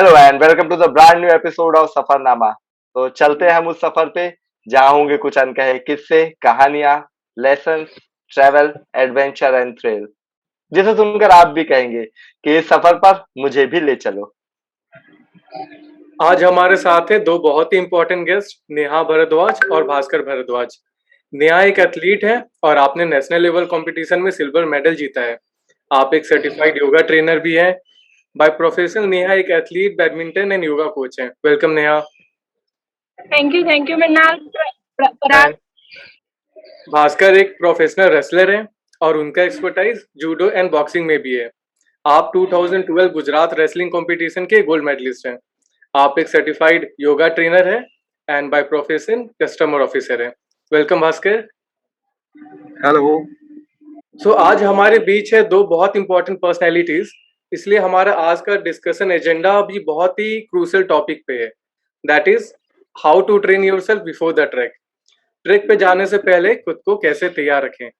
Hello and welcome to the brand new episode of Safarnama. तो चलते हैं हम उस सफर पे जहाँ होंगे कुछ अनकहे किस्से, कहानियां, lessons, travel, adventure and thrill, जिसे सुनकर आप भी कहेंगे कि इस सफर पर मुझे भी ले चलो। आज हमारे साथ है दो बहुत ही इंपॉर्टेंट गेस्ट, नेहा भारद्वाज और भास्कर भारद्वाज। नेहा एक एथलीट है और आपने नेशनल लेवल कंपटीशन में सिल्वर मेडल जीता है। आप एक सर्टिफाइड योगा ट्रेनर भी हैं। बाय प्रोफेशन नेहा एक athlete, badminton and yoga coach हैं। Welcome Neha. Thank you Mrinal. Parag. And Bhaskar एक प्रोफेशनल रेसलर हैं और उनका एक्सपर्टाइज जूडो एंड बॉक्सिंग में भी है। आप 2012 गुजरात रेसलिंग कंपटीशन के गोल्ड मेडलिस्ट हैं। आप एक सर्टिफाइड योगा ट्रेनर है and by profession customer officer है। वेलकम भास्कर। हेलो। सो आज हमारे बीच है दो बहुत इंपॉर्टेंट पर्सनैलिटीज, इसलिए हमारा आज का डिस्कशन एजेंडा भी बहुत ही क्रूशियल टॉपिक पे है। That is how to train yourself before the trek. Trek पे जाने से पहले खुद को कैसे तैयार रखें।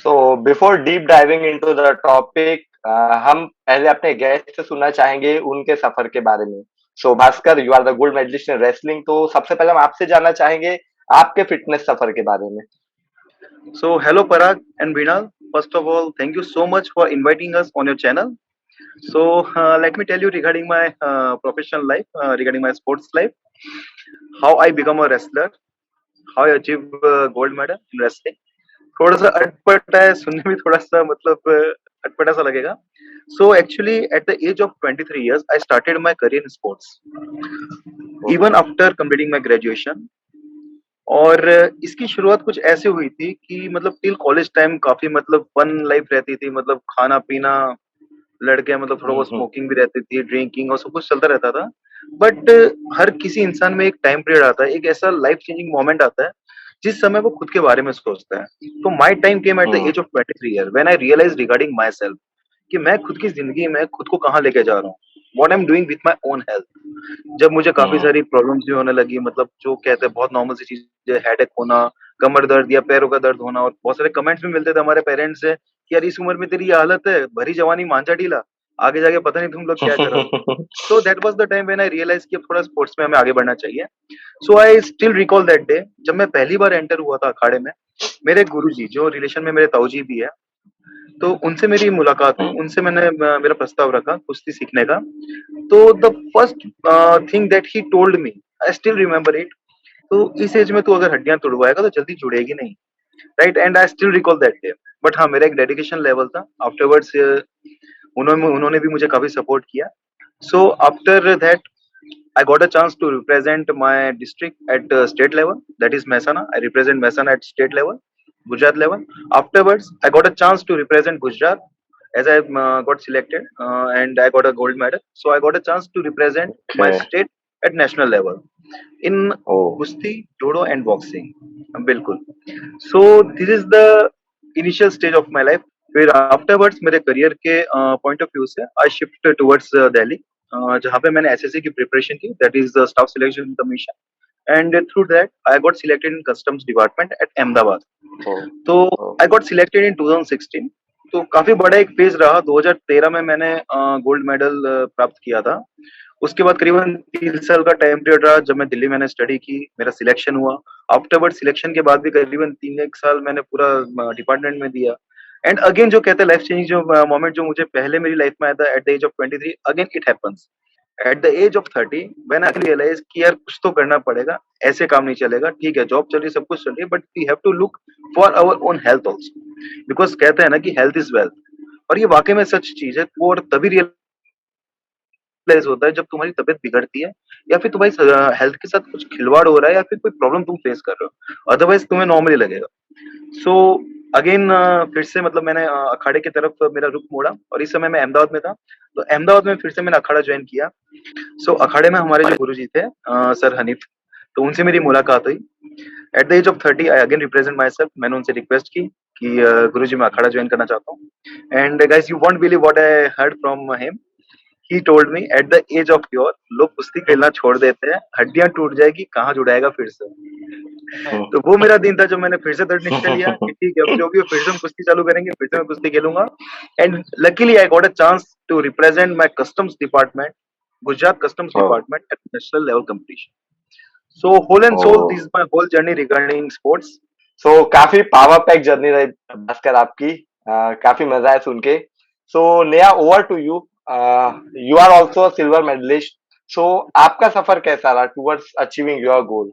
So before deep diving into the topic, हम पहले अपने गेस्ट से सुनना चाहेंगे उनके सफर के बारे में। So Bhaskar, you are the gold medalist in wrestling, तो सबसे पहले हम आपसे जानना चाहेंगे आपके फिटनेस सफर के बारे में। So, hello Parag and Vinal. First of all, thank you so much for inviting us on your channel. So, let me tell you regarding my professional life, regarding my sports life, how I become a wrestler, how I achieve gold medal in wrestling. थोड़ा सा अटपट है, सुनने में थोड़ा सा मतलब अटपटा सा लगेगा. So actually, at the age of 23 years, I started my career in sports. Even after completing my graduation, और इसकी शुरुआत कुछ ऐसे हुई थी कि मतलब टिल कॉलेज टाइम काफी मतलब फन लाइफ रहती थी, मतलब खाना पीना, लड़के मतलब थोड़ा बहुत स्मोकिंग भी रहती थी, ड्रिंकिंग और सब कुछ चलता रहता था. बट हर किसी इंसान में एक टाइम पीरियड आता है, एक ऐसा लाइफ चेंजिंग मोमेंट आता है जिस समय वो खुद के बारे में सोचता है. तो my time came at the age of 23 year when I realise regarding myself कि मैं खुद की जिंदगी में खुद को कहाँ लेके जा रहा हूँ, what I am doing with my own health. जब मुझे काफी सारी प्रॉब्लम्स भी होने लगी, मतलब जो कहते हैं बहुत नॉर्मल सी चीज, हेडेक होना, कमर दर्द या पैरों का दर्द होना, और बहुत सारे कमेंट्स भी मिलते थे हमारे पेरेंट्स से कि यार इस उम्र में तेरी ये हालत है, भरी जवानी मांझा ढीला, आगे जाके पता नहीं तुम लोग क्या करोगे. So that was the time when I realise कि अब थोड़ा स्पोर्ट्स में हमें आगे बढ़ना चाहिए. So I still recall that day जब मैं पहली बार एंटर हुआ था अखाड़े में. मेरे गुरुजी जो रिलेशन में मेरे ताऊजी भी है, तो उनसे मेरी मुलाकात हुई, उनसे मैंने मेरा प्रस्ताव रखा कुश्ती सीखने का. तो the first thing that he told me, I still remember it, तो इस एज में तू अगर हड्डियां तोड़वाएगा तो जल्दी जुड़ेगी नहीं, right. And I still recall that day. But हाँ, मेरा एक डेडिकेशन लेवल था. आफ्टरवर्ड्स उन्होंने भी मुझे काफी सपोर्ट किया. So after that I got a chance to represent my district at state level, that is Mehsana. I represent Mehsana at state level, Gujarat level. Afterwards, I got a chance to represent Gujarat as I got selected, and I got a gold medal. So I got a chance to represent my state at national level in Kusti, Judo and boxing. बिल्कुल. So this is the initial stage of my life. फिर afterwards मेरे career के point of view से I shift towards Delhi, जहाँ पे मैंने SSC की preparation की, that is the staff selection commission. And through that I got selected in customs department at Ahmedabad. तो आई गॉट सिलेक्टेड इन 2016. तो काफी बड़ा एक फेज रहा. 2013 में मैंने गोल्ड मेडल प्राप्त किया था. उसके बाद करीबन 3 साल का टाइम पीरियड रहा जब मैं दिल्ली मैंने स्टडी की, मेरा सिलेक्शन हुआ. आफ्टरवर्ड सिलेक्शन के बाद भी करीबन 3 एक साल मैंने पूरा डिपार्टमेंट में दिया. एंड अगेन जो कहते हैं लाइफ चेंजिंग जो मोमेंट जो मुझे पहले मेरी लाइफ में आया था at the age of 23, again it happens at the age of 30 when I realise कि यार कुछ तो करना पड़ेगा, ऐसे काम नहीं चलेगा. ठीक है, जॉब चल रही है, सब कुछ चल रही है, but we have to look for our own health also, because कहते हैं ना कि हेल्थ इज वेल्थ. और ये वाकई में सच चीज है. वो और तभी रियलाइज होता है जब तुम्हारी तबीयत बिगड़ती है या फिर तुम्हारी हेल्थ के साथ कुछ खिलवाड़ हो रहा है या फिर कोई प्रॉब्लम तुम फेस कर रहे हो, अदरवाइज तुम्हें नॉर्मली लगेगा. सो अगेन फिर से मतलब मैंने अखाड़े की तरफ मेरा रुख मोड़ा, और इस समय मैं अहमदाबाद में था. तो अहमदाबाद में फिर से मैंने अखाड़ा ज्वाइन किया. सो अखाड़े में हमारे जो गुरुजी थे सर हनीफ, तो उनसे मेरी मुलाकात हुई. At the age of 30 I again represent myself. मैंने उनसे रिक्वेस्ट की कि गुरुजी मैं अखाड़ा ज्वाइन करना चाहता हूँ. And guys, you won't believe what I heard from him. He told me at the age of your, लोग कुश्ती खेलना छोड़ देते हैं, हड्डियां टूट जाएगी, कहाँ जुड़ाएगा फिर से. तो वो मेरा दिन था, जब मैंने फिर से दृढ़ निश्चय लिया कि ठीक है, अब जो भी हो, फिर से हम कुश्ती चालू करेंगे, फिर से मैं कुश्ती खेलूंगा। And luckily I got a chance to represent my customs department, Gujarat customs Oh, department at national level competition. So whole and soul, this oh. is my whole journey regarding sports. सो काफी पावर पैक जर्नी रही भास्कर आपकी। काफी मजा है सुन के। So Neha, over to you. You are also silver medalist. So आपका सफर कैसा रहा towards achieving your goal?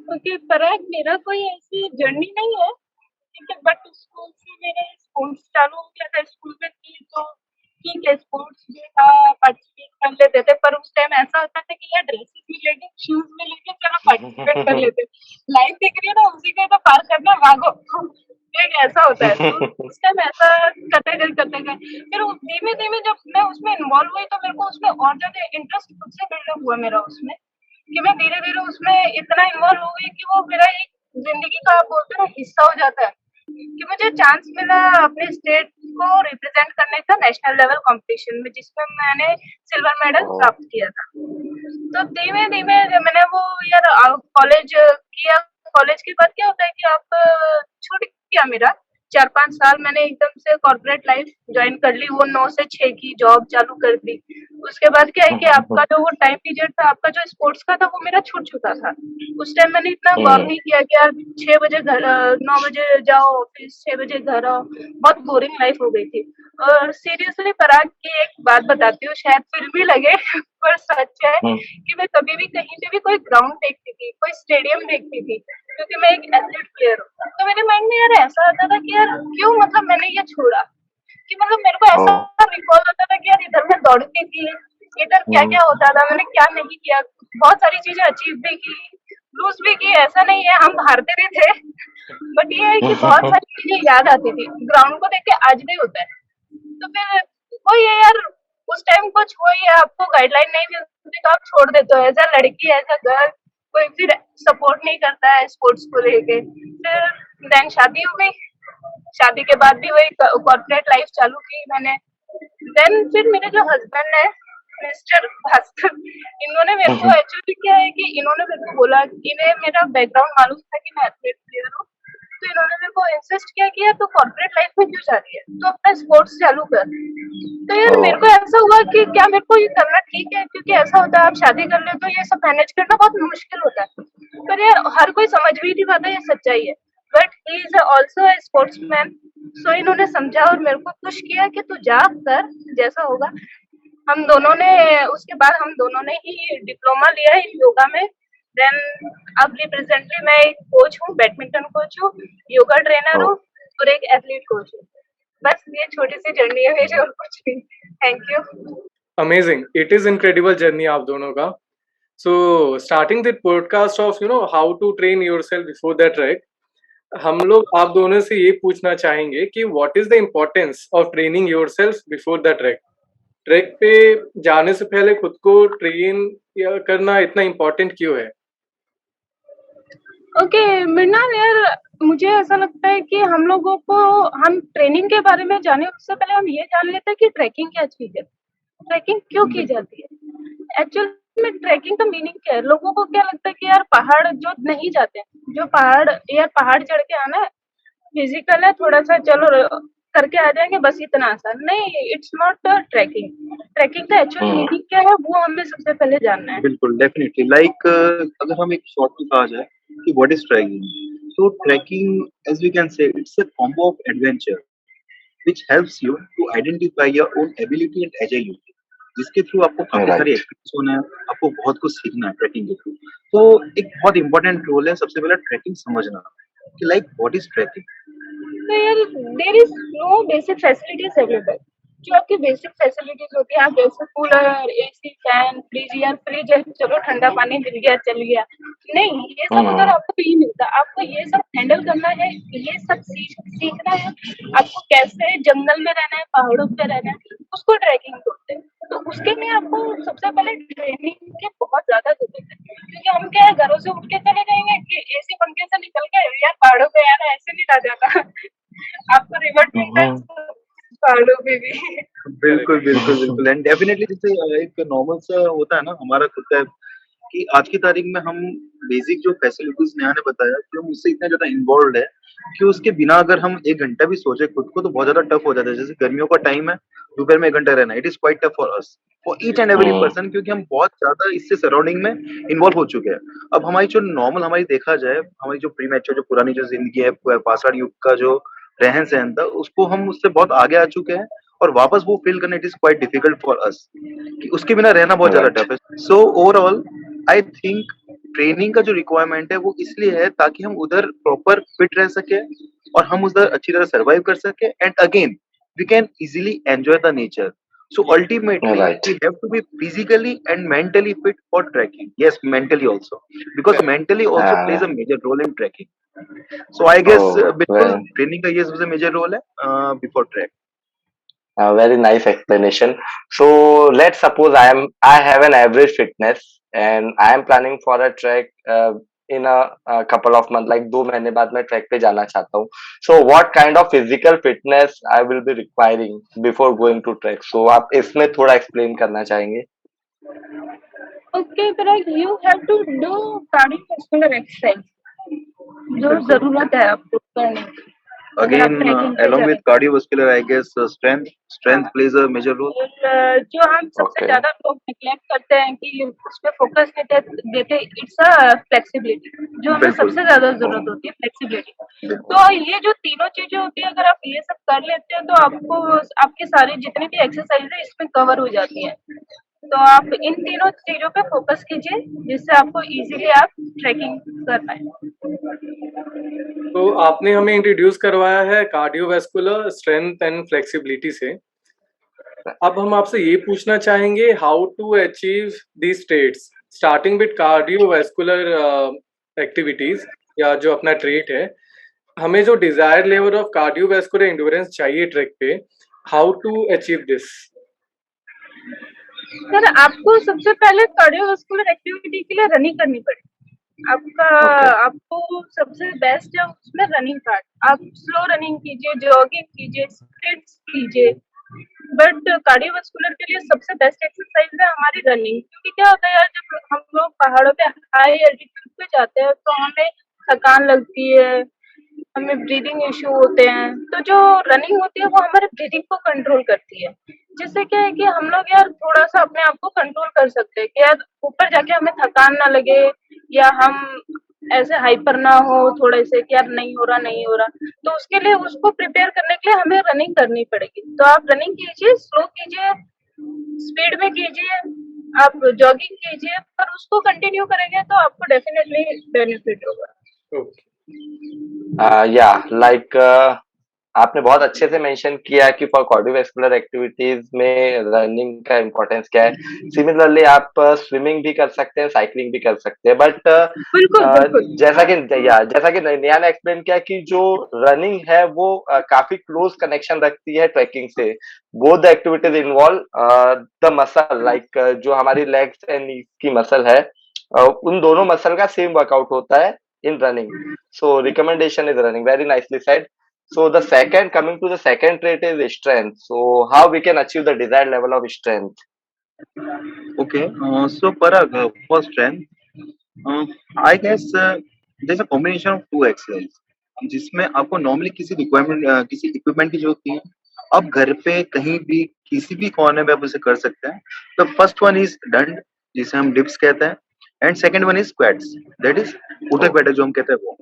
Okay Parag, मेरा कोई ऐसी जर्नी नहीं है, ठीक है, बट स्कूल से मेरे स्पोर्ट्स चालू हो गया था। स्कूल में थी तो ठीक है, स्पोर्ट्स में था, पार्टिसिपेट कर लेते थे, पर उस टाइम ऐसा होता था कि यार ड्रेसेस में लेके, शूज में लेके चलो पार्टिसिपेट कर लेते। लाइफ दिख रही है ना, उसी को तो पार करना, भागो। एक ऐसा होता है, तो उस टाइम ऐसा करते गए। फिर धीमे धीमे जब मैं उसमें इन्वॉल्व हुई, तो मेरे को उसमें और ज्यादा इंटरेस्ट खुद से बिल्डअप हुआ मेरा उसमें, कि मैं धीरे धीरे उसमें इतना इन्वॉल्व हो गई कि वो मेरा एक जिंदगी का, आप बोलते हैं ना, हिस्सा हो जाता है। कि मुझे चांस मिला अपने स्टेट को रिप्रेजेंट करने का नेशनल लेवल कंपटीशन में, जिसमें मैंने सिल्वर मेडल प्राप्त किया था। तो धीमे धीमे जब मैंने वो, यार कॉलेज किया, कॉलेज के बाद क्या होता है कि आप छूट गया मेरा 4-5 साल, मैंने एकदम से कॉर्पोरेट लाइफ ज्वाइन कर ली, वो 9 से 6 की जॉब चालू कर दी। उसके बाद क्या है कि आपका जो वो टाइम पीरियड था, आपका जो स्पोर्ट्स का था, वो मेरा छूट चुका था। उस टाइम मैंने इतना गौर नहीं किया कि यार 6 बजे घर, 9 बजे जाओ ऑफिस, 6 बजे घर आओ, बहुत बोरिंग लाइफ हो गई थी। और सीरियसली पराग की एक बात बताती हूँ, शायद फिल्मी लगे पर सच है, कि मैं कभी भी कहीं पे भी कोई ग्राउंड देखती थी, कोई स्टेडियम देखती थी, क्योंकि मैं एक एथलीट प्लेयर हूँ, तो मेरे माइंड में यार ऐसा आता था कि यार क्यों, मतलब मैंने ये छोड़ा, कि मतलब मेरे को ऐसा रिकॉल होता था कि यार इधर मैं दौड़ती थी, इधर क्या क्या होता था, मैंने क्या नहीं किया, बहुत सारी चीजें अचीव भी की, लूज भी की, ऐसा नहीं है, हम हारते भी थे, बट ये है कि बहुत सारी चीजें याद आती थी, ग्राउंड को देख के आज भी होता है। तो फिर वही है यार, उस टाइम कुछ वही है, आपको गाइडलाइन नहीं मिलती तो आप छोड़ देते हो, एज अ लड़की, एज अ गर्ल, कोई फिर सपोर्ट नहीं करता है स्पोर्ट्स को लेके। फिर देन शादी हो गई, शादी के बाद भी वही कॉर्पोरेट लाइफ चालू की मैंने। देन फिर मेरे जो हस्बैंड है, मिस्टर भास्कर, इन्होंने मेरे को, एक्चुअली क्या है कि इन्होंने मेरे को बोला, इन्हें मेरा बैकग्राउंड मालूम था कि मैं एथलीट प्लेयर हूँ, तो इन्होंने मेरे को इंसिस्ट किया कि यार तू कॉर्पोरेट लाइफ में क्यों जा रही है, तो अपना स्पोर्ट्स चालू कर। तो यार मेरे को ऐसा हुआ कि क्या मेरे को ये करना ठीक है, क्योंकि ऐसा होता है आप शादी कर ले तो ये सब मैनेज करना बहुत मुश्किल होता है, पर यार हर कोई समझ भी नहीं पाता, ये सच्चाई है। But he is also a sportsman, so इन्होंने समझा और मेरे को पुश किया कि तू जा कर, जैसा होगा। हम दोनों ने, उसके बाद हम दोनों ने ही डिप्लोमा लिया इन योगा में। देन अब रिप्रेजेंटली मैं एक कोच हूँ, बैडमिंटन कोच हूँ, योगा ट्रेनर हूँ, और एक एथलीट कोच हूँ। बस ये छोटी सी जर्नी है मेरी, और कुछ नहीं। Thank you. Amazing, it is incredible journey आप दोनों का। So starting the podcast of how to train yourself before the trek, हम लोग आप दोनों से ये पूछना चाहेंगे कि what is the importance of training yourself before the trek. Trek पे जाने से पहले खुद को ट्रेन करना इतना इम्पोर्टेंट क्यों है? ओके मृणाल, यार मुझे ऐसा लगता है कि हम लोगों को, हम ट्रेनिंग के बारे में जाने उससे पहले हम ये जान लेते हैं कि ट्रैकिंग क्या चीज है, ट्रैकिंग क्यों की जाती है। एक्चुअल में ट्रैकिंग का मीनिंग क्या है? लोगों को क्या लगता है कि यार पहाड़ जो नहीं जाते, जो पहाड़, यार पहाड़ चढ़ के आना है, फिजिकल है, थोड़ा सा चलो करके आ जाएंगे, बस इतना आसान नहीं। It's not trekking. ट्रैकिंग का एक्चुअल मीनिंग क्या है, वो हमें सबसे पहले जानना है। बिल्कुल, डेफिनेटली, लाइक अगर हम एक शॉर्ट में कहा जाए कि what is trekking, so trekking, as we can say, it's a combo of adventure which helps you to identify your own ability and agility, जिसके थ्रू आपको काफी सारी राइट। एक्सपीरियंस होना है, आपको बहुत कुछ सीखना है ट्रैकिंग के थ्रू। तो एक बहुत इंपॉर्टेंट रोल है सबसे पहले ट्रैकिंग समझना, कि लाइक व्हाट इज ट्रैकिंग। तो यार there is no basic facilities available. जो आपकी बेसिक फैसिलिटीज होती है, आप जैसे कूलर, एसी, फैन, फ्रिज, यार फ्रिज है, चलो ठंडा पानी मिल गया, चल गया, नहीं, ये सब उधर आपको नहीं मिलता। आपको ये सब हैंडल करना है, ये सब सीखना है, आपको कैसे जंगल में रहना है, पहाड़ों पे रहना है, उसको ट्रैकिंग बोलते हैं। तो उसके लिए आपको सबसे पहले ट्रेनिंग की बहुत ज्यादा जरूरत है, क्योंकि हम क्या है, घरों से उठ के चले जाएंगे कि एसी पंखे से निकल के यार पहाड़ों पे यार ऐसे नहीं रह जाता। आपको रिवर्ट मिलता है पहाड़ों पे भी। बिल्कुल बिल्कुल बिल्कुल, एंड डेफिनेटली जैसे एक नॉर्मल सा होता है ना हमारा खुद का, कि आज की तारीख में हम बेसिक जो फैसिलिटीज नेहा ने बताया कि हम उससे इतना ज्यादा इन्वॉल्व है कि उसके बिना अगर हम 1 घंटा भी सोचे खुद को तो बहुत ज्यादा टफ हो जाता है। जैसे गर्मियों का टाइम है, दोपहर में 1 घंटा रहना, it is quite tough for us, for each and every hmm. Person, क्योंकि हम बहुत ज्यादा इससे सराउंडिंग में इन्वॉल्व हो चुके हैं। अब हमारी जो नॉर्मल हमारी देखा जाए, हमारी जो प्री मैच्योर जो पुरानी जो जिंदगी है, पाषाण युग का जो रहन सहन था, उसको हम उससे बहुत आगे आ चुके हैं और वापस वो फील करना it is quite difficult for us, कि उसके बिना रहना बहुत ज्यादा राइट। टफ है। So overall I think training का जो रिक्वायरमेंट है वो इसलिए है ताकि हम उधर प्रॉपर फिट रह सके और हम उधर अच्छी तरह सर्वाइव कर सके, and again we can easily enjoy the nature. So ultimately, right. we have to be physically and mentally fit for trekking. Yes, mentally also, because mentally also plays a major role in trekking. So I guess ओह बिल्कुल very training का ये सबसे major role है before track. very nice explanation. So let's suppose I have an average fitness and I am planning for a trek in a couple of months, like 2 महीने बाद मैं track पे जाना चाहता हूँ. So what kind of physical fitness I will be requiring before going to trek? So आप इसमें थोड़ा explain करना चाहेंगे? Okay, but you have to do cardiovascular exercise जो बिल्कुल। जरूरत है आपको करने की अगर आप Again, ट्रैकिंग पे along with जाएंगे। cardiovascular, I guess strength हाँ, plays a major role. और जो हम सबसे Okay. ज्यादा लोग निग्लेक्ट करते हैं कि उस पे फोकस नहीं देते, इट्स अ फ्लेक्सिबिलिटी, जो हमें बिल्कुल सबसे ज्यादा Oh, जरूरत होती है, फ्लेक्सिबिलिटी। बिल्कुल। तो ये जो तीनों चीजें होती है, अगर आप ये सब कर लेते हैं तो आपको आपकी सारी जितनी भी एक्सरसाइज है इसमें कवर हो जाती है। तो आप इन तीनों चीजों पे फोकस कीजिए जिससे आपको इजीली आप ट्रैकिंग कर पाए। तो आपने हमें इंट्रोड्यूस करवाया है कार्डियोवैस्कुलर, स्ट्रेंथ एंड फ्लेक्सिबिलिटी से। अब हम आपसे ये पूछना चाहेंगे how to achieve these states, starting with cardiovascular activities या जो अपना ट्रेट है, हमें जो desire level of cardiovascular endurance चाहिए ट्रैक पे, how to achieve this? Sir आपको सबसे पहले कार्डियोवास्कुलर एक्टिविटी के लिए रनिंग करनी पड़ेगी। आपका okay. आपको सबसे बेस्ट है उसमें रनिंग पार्ट। आप स्लो रनिंग कीजिए, जॉगिंग कीजिए, स्प्रिंट्स कीजिए, बट कार्डियोवास्कुलर के लिए सबसे बेस्ट एक्सरसाइज है हमारी रनिंग। क्योंकि क्या होता है यार, जब हम लोग पहाड़ों पे हाई एल्टीट्यूड पे जाते हैं तो हमें थकान लगती है, हमें ब्रीदिंग इश्यू होते हैं। तो जो रनिंग होती है वो हमारे ब्रीदिंग को कंट्रोल करती है, जिससे क्या है कि हम लोग यार थोड़ा सा अपने आप को कंट्रोल कर सकते हैं कि यार ऊपर जाके हमें थकान ना लगे, या हम ऐसे हाइपर ना हो थोड़े से कि यार नहीं हो रहा। तो उसके लिए उसको प्रिपेयर करने के लिए हमें रनिंग करनी पड़ेगी। तो आप रनिंग कीजिए, स्लो कीजिए, स्पीड में कीजिए, आप जॉगिंग कीजिए, पर उसको कंटिन्यू करेंगे तो आपको डेफिनेटली बेनिफिट होगा। ओके, या लाइक आपने बहुत अच्छे से मेंशन किया कि फॉर कार्डियोवैस्कुलर एक्टिविटीज में रनिंग का इम्पोर्टेंस क्या है। सिमिलरली आप स्विमिंग भी कर सकते हैं, साइकिलिंग भी कर सकते हैं, बट बिल्कुल बिल्कुल। जैसा कि नेहा ने एक्सप्लेन किया कि जो रनिंग है वो काफी क्लोज कनेक्शन रखती है ट्रैकिंग से। Both the activities involve the muscle, like जो हमारी लेग्स एंड नीज की मसल है, उन दोनों मसल का सेम वर्कआउट होता है in running. So recommendation is running. Very nicely said. So coming to the second trait is strength. So how we can achieve the desired level of strength? Okay, so Parag, for strength, I guess there's a combination of two exercise जिसमें आपको normally किसी requirement किसी equipment की जरूरत नहीं है। आप घर पे कहीं भी किसी भी कोने में आप उसे कर सकते हैं। तो फर्स्ट वन इज डंड, जिसे हम डिप्स कहते हैं, and second one is squats, that is ऊतक Oh. बैठक जो हम कहते हैं वो।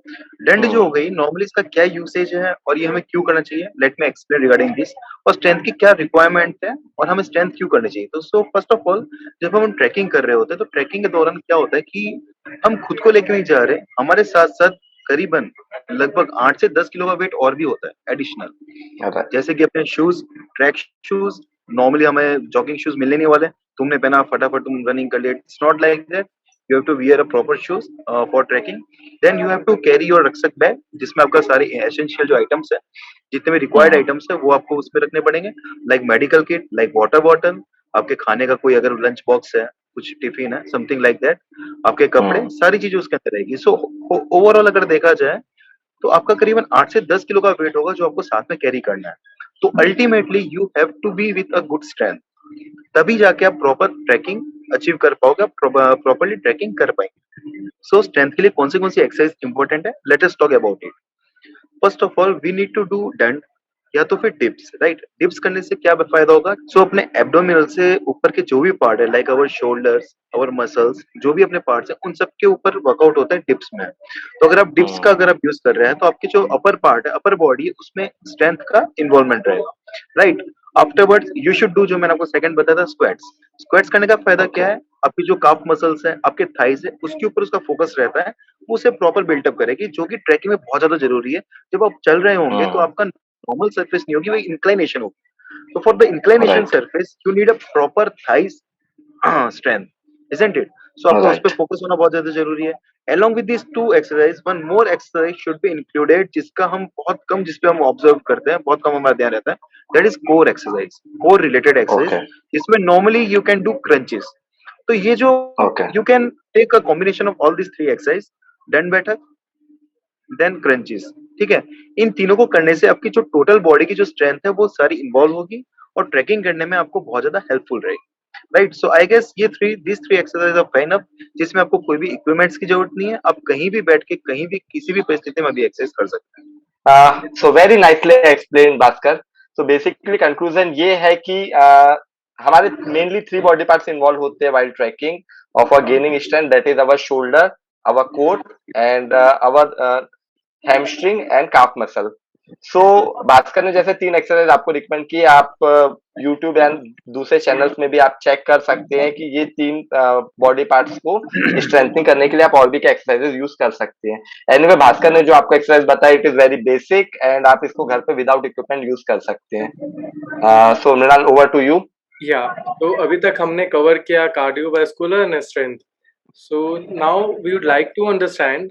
डंड जो Hmm. हो गई, नॉर्मली इसका क्या यूसेज है और ये हमें क्यों करना चाहिए, let me explain regarding this, और स्ट्रेंथ की क्या रिक्वायरमेंट है और हमें स्ट्रेंथ क्यों करनी चाहिए। तो सो फर्स्ट ऑफ ऑल, जब हम ट्रैकिंग कर रहे होते हैं तो ट्रैकिंग के दौरान क्या होता है कि हम खुद को लेके नहीं जा रहे, हमारे साथ साथ करीबन लगभग 8 से 10 किलो का वेट और भी होता है एडिशनल। Alright. जैसे कि अपने शूज, ट्रैक शूज, नॉर्मली हमें जॉगिंग शूज मिलने नहीं वाले, तुमने पहना फटाफट तुम रनिंग कर लिए, it's not like that. You have to wear a proper shoes for trekking. Then you have to carry your rucksack bag, जिसमें आपका सारे एसेंशियल जो आइटम्स है, जितने भी रिक्वायर्ड Hmm. आइटम्स है वो आपको उसमें रखने पड़ेंगे, like medical kit, like water bottle, आपके खाने का कोई अगर लंच बॉक्स है, कुछ टिफिन है, समथिंग लाइक दैट, आपके कपड़े, Hmm. सारी चीजें उसके अंदर रहेगी। सो ओवरऑल अगर देखा जाए तो आपका करीबन 8 से 10 किलो का वेट होगा जो आपको साथ में कैरी करना है। तो ultimately you have to be with a good strength, तभी जाके आप प्रॉपर ट्रैकिंग अचीव कर पाओगे, आप प्रॉपर्ली ट्रैकिंग कर पाएंगे। सो स्ट्रेंथ के लिए कौन सी एक्सरसाइज इंपॉर्टेंट है, let us talk about it. First of all we need to do डंड या तो फिर डिप्स, राइट। डिप्स करने से क्या फायदा होगा, सो अपने एब्डोमिनल से ऊपर के जो भी पार्ट है, like our shoulders, our muscles, जो भी अपने पार्ट्स है, उन सब के ऊपर वर्कआउट होता है डिप्स में। तो अगर आप डिप्स का अगर आप यूज कर रहे हैं तो आपकी जो अपर पार्ट है, अपर बॉडी, उसमें स्ट्रेंथ का इन्वॉल्वमेंट रहेगा, right. Afterwards you should do, जो मैंने आपको सेकंड बताया था, स्क्वाट्स। स्क्वाट्स करने का फायदा क्या है, आपकी जो काफ मसल्स है, आपके थाइज है, उसके ऊपर उसका फोकस रहता है, वो उसे प्रॉपर बिल्टअप करेगी, जो कि ट्रैकिंग में बहुत ज्यादा जरूरी है। जब आप चल रहे होंगे तो आपका नॉर्मल सरफेस नहीं होगी, वो इंक्लाइनेशन होगी। तो for the inclination right, surface you need a proper thighs strength, isn't it? So आपको उस पे राइट, फोकस होना बहुत ज्यादा जरूरी है। Along with these two exercise, one more exercise should be included, जिसका हम बहुत कम, जिसपे हम ऑब्जर्व करते हैं, बहुत कम हमारा ध्यान रहता है, that is core exercise, core related exercise, okay, जिसमें normally you can do crunches। तो ये जो okay, you can take a combination of all these three exercise, दंड बैठक, देन क्रंचेस, ठीक है। इन तीनों को करने से आपकी जो टोटल बॉडी की जो स्ट्रेंथ है वो सारी इन्वॉल्व होगी और ट्रैकिंग करने में आपको बहुत ज्यादा हेल्पफुल रहेगी, राइट। सो आई गेस ये this three exercise of fine up, जिसमें आपको कोई भी इक्विपमेंट्स की जरूरत नहीं है, आप कहीं भी बैठ के कहीं भी किसी भी परिस्थिति में भी एक्सरसाइज कर सकते हैं। So very nicely explain Bhaskar. So basically conclusion ये है कि हमारे mainly three body parts involve होते हैं वाइल ट्रैकिंग और for gaining strength, that is our shoulder, our core and our hamstring and calf muscle. So Bhaskar ने जैसे तीन एक्सरसाइज आपको रिकमेंड की, आप यूट्यूब एंड दूसरे चैनल्स में भी आप चेक कर सकते हैं कि ये तीन बॉडी पार्ट्स को स्ट्रेंथनिंग करने के लिए आप और भी क्या एक्सरसाइजेस यूज कर सकते हैं। एनीवे भास्कर ने जो आपको एक्सरसाइज बताया, it is very basic and आप इसको घर पे विदाउट इक्विपमेंट यूज कर सकते हैं। So Mrinal, over to you. या तो अभी तक हमने कवर किया cardiovascular and strength. So now we would like to understand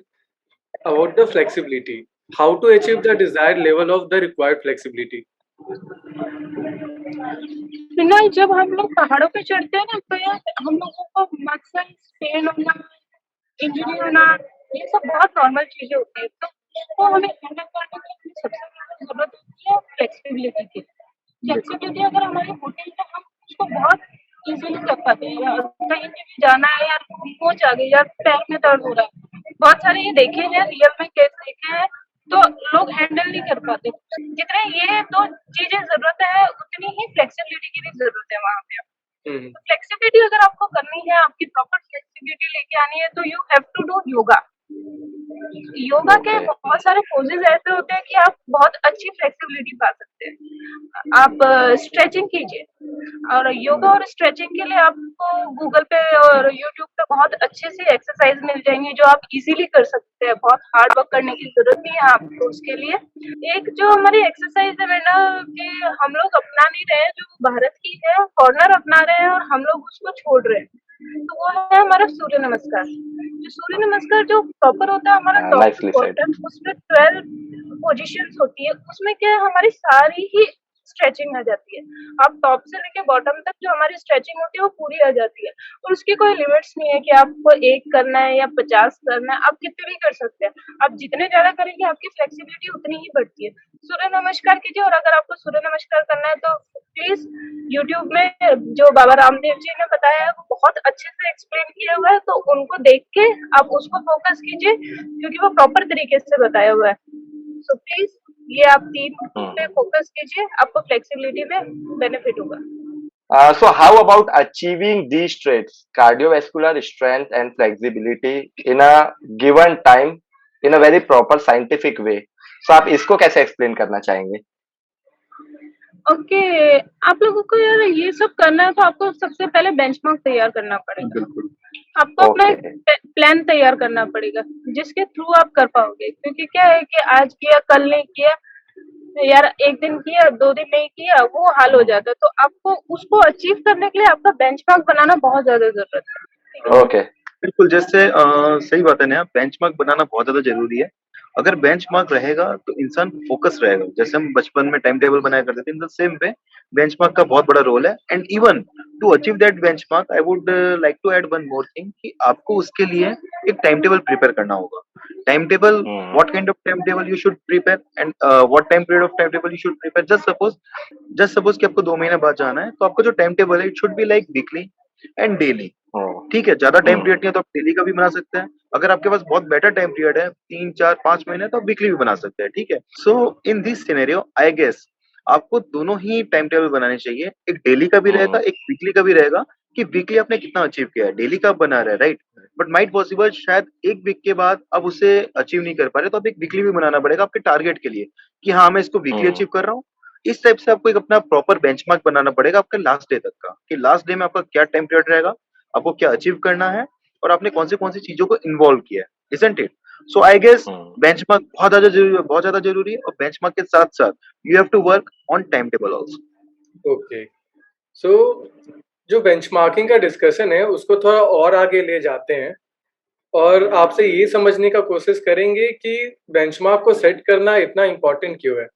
about the flexibility, how to achieve the desired level of the required flexibility. फिलहाल जब हम लोग पहाड़ों पे चढ़ते हैं ना, तो यार हम लोगों को मसल पेन होना, इंजरी होना, ये सब बहुत नॉर्मल चीजें होती है। तो इसको हमें हैंडल करने के लिए सबसे ज्यादा जरूरत होती है फ्लेक्सिबिलिटी की। फ्लेक्सिबिलिटी अगर हमारी होती है तो हम उसको बहुत इजीली कर पाते हैं। यार कहीं पे भी जाना है, यार मोच आ गई, यार पैर में दर्द हो रहा है, बहुत सारे ये देखे हैं, रियल में केस देखे हैं, तो लोग हैंडल नहीं कर पाते। जितने ये दो चीजें जरूरत है, उतनी ही फ्लेक्सिबिलिटी की भी जरूरत है वहां पे। तो फ्लेक्सिबिलिटी अगर आपको करनी है, आपकी प्रॉपर फ्लेक्सिबिलिटी लेके आनी है, तो you have to do yoga. Yoga के Okay. बहुत सारे पोजेज ऐसे होते हैं कि आप बहुत अच्छी फ्लेक्सिबिलिटी पा सकते हैं। आप स्ट्रेचिंग कीजिए, और योगा और स्ट्रेचिंग के लिए आपको गूगल पे और यूट्यूब पे बहुत अच्छे से एक्सरसाइज मिल जाएंगी, जो आप इजीली कर सकते हैं। बहुत हार्ड वर्क करने की जरूरत नहीं है आपको उसके लिए। एक जो हमारी एक्सरसाइज है बेटा, कि हम लोग अपना नहीं रहे, जो भारत की है, फॉरनर अपना रहे हैं और हम लोग उसको छोड़ रहे हैं, तो वो है हमारा सूर्य नमस्कार। जो सूर्य नमस्कार जो प्रॉपर होता है हमारा top to Nicely said. Bottom, उसमें 12 पोजीशंस होती है। उसमें क्या है, हमारी सारी ही स्ट्रेचिंग आ जाती है। आप टॉप से लेके बॉटम तक जो हमारी स्ट्रेचिंग होती है वो पूरी आ जाती है, और उसकी कोई लिमिट्स नहीं है कि आपको 1 करना है या 50 करना है, आप कितने भी कर सकते हैं। आप जितने ज्यादा करेंगे आपकी फ्लेक्सिबिलिटी उतनी ही बढ़ती है। सूर्य नमस्कार कीजिए, और अगर आपको सूर्य नमस्कार करना है तो प्लीज यूट्यूब में जो बाबा रामदेव जी ने बताया है वो बहुत अच्छे से एक्सप्लेन किया हुआ है, तो उनको देख के आप उसको फोकस कीजिए, क्योंकि वो प्रॉपर तरीके से बताया हुआ है। सो प्लीज ये आप 3 पे फोकस कीजिए, आपको फ्लेक्सिबिलिटी में बेनिफिट होगा। So how about achieving these traits, cardiovascular strength and flexibility, in a given time, in a very proper scientific way? So आप इसको कैसे एक्सप्लेन करना चाहेंगे? ओके, आप लोगों को यार ये सब करना है, तो आपको सबसे पहले बेंचमार्क तैयार करना पड़ेगा। बिल्कुल। आपको अपना Okay. एक प्लान तैयार करना पड़ेगा, जिसके थ्रू आप कर पाओगे। क्योंकि क्या है कि आज किया कल नहीं किया, यार एक दिन किया 2 दिन नहीं किया, वो हाल हो जाता है। तो आपको उसको अचीव करने के लिए आपका बेंचमार्क बनाना बहुत ज्यादा जरूरत है। Okay. बिल्कुल, जैसे सही बात है ना, बेंचमार्क बनाना बहुत ज्यादा जरूरी है। अगर बेंचमार्क रहेगा तो इंसान फोकस रहेगा। जैसे हम बचपन में टाइम टेबल बनाया करते थे, in the same way benchmark का बहुत बड़ा रोल है। And even to achieve that benchmark, I would like to add one more thing, कि आपको उसके लिए एक टाइम टेबल प्रिपेयर करना होगा। Time table, what kind of time table you should prepare, and what time period of time table you should prepare. Just suppose कि आपको 2 महीने बाद जाना है, तो आपका जो टाइम टेबल है, it should be like weekly, and daily. Hmm, ठीक है, ज्यादा टाइम पीरियड हम्म, नहीं है तो आप डेली का भी बना सकते हैं। अगर आपके पास बहुत बेटर टाइम पीरियड है, 3 4 5 महीने, तो आप वीकली भी बना सकते हैं। ठीक है, so in this scenario I guess आपको दोनों ही टाइम टेबल बनाने चाहिए, एक डेली का भी रहेगा, हम्म, एक वीकली का भी रहेगा, कि वीकली आपने कितना अचीव किया है, डेली का आप बना रहे हैं, राइट। बट माइट पॉसिबल शायद एक वीक के बाद अब उसे अचीव नहीं कर पा रहे, तो आप एक वीकली भी बनाना पड़ेगा आपके टारगेट के लिए, कि हाँ मैं इसको वीकली हम्म, अचीव कर रहा हूँ। इस टाइप से आपको एक अपना प्रॉपर बेंचमार्क बनाना पड़ेगा आपके लास्ट डे तक का, कि लास्ट डे में आपका क्या टाइम पीरियड रहेगा, आपको क्या अचीव करना है, और आपने कौन सी चीजों को इन्वॉल्व किया है, isn't it. So I guess hmm, benchmark बहुत ज्यादा जरूरी है, और बेंचमार्क के साथ साथ you have to work on time table also. Okay. So जो बेंचमार्किंग का डिस्कशन है उसको थोड़ा और आगे ले जाते हैं और आपसे ये समझने का कोशिश करेंगे कि बेंचमार्क को सेट करना इतना इम्पोर्टेंट क्यों है?